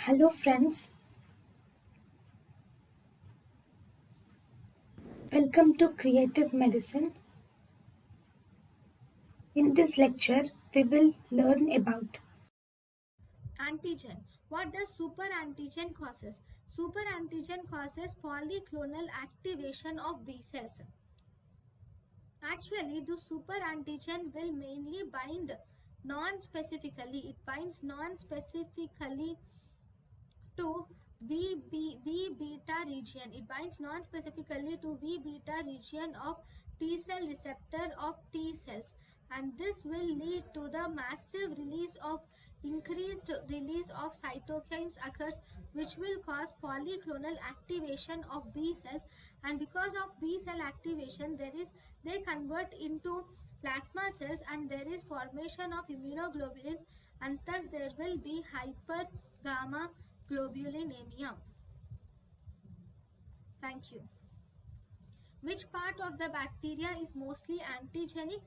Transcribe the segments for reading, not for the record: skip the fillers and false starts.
Hello, friends. Welcome to Creative Medicine. In this lecture, we will learn about Antigen. What does superantigen causes? Superantigen causes polyclonal activation of B cells. Actually, the superantigen will mainly bind non-specifically. It binds non-specifically to V beta region. It binds non-specifically to V beta region of T cell receptor of T cells, and this will lead to the massive release of increased release of cytokines occurs, which will cause polyclonal activation of B cells. And because of B cell activation, they convert into plasma cells, and there is formation of immunoglobulins, and thus there will be hyper gamma globulinemia. Thank you. Which part of the bacteria is mostly antigenic?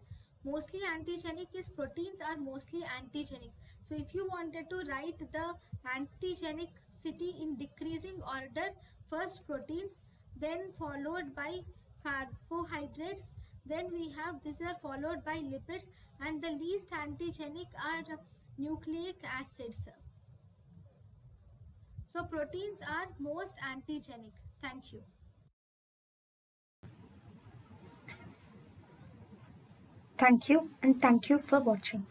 Mostly antigenic is proteins are mostly antigenic. So if you wanted to write the antigenicity in decreasing order, first proteins, then followed by carbohydrates, then we have these are followed by lipids, and the least antigenic are nucleic acids. So proteins are most antigenic. Thank you. thank you and thank you for watching.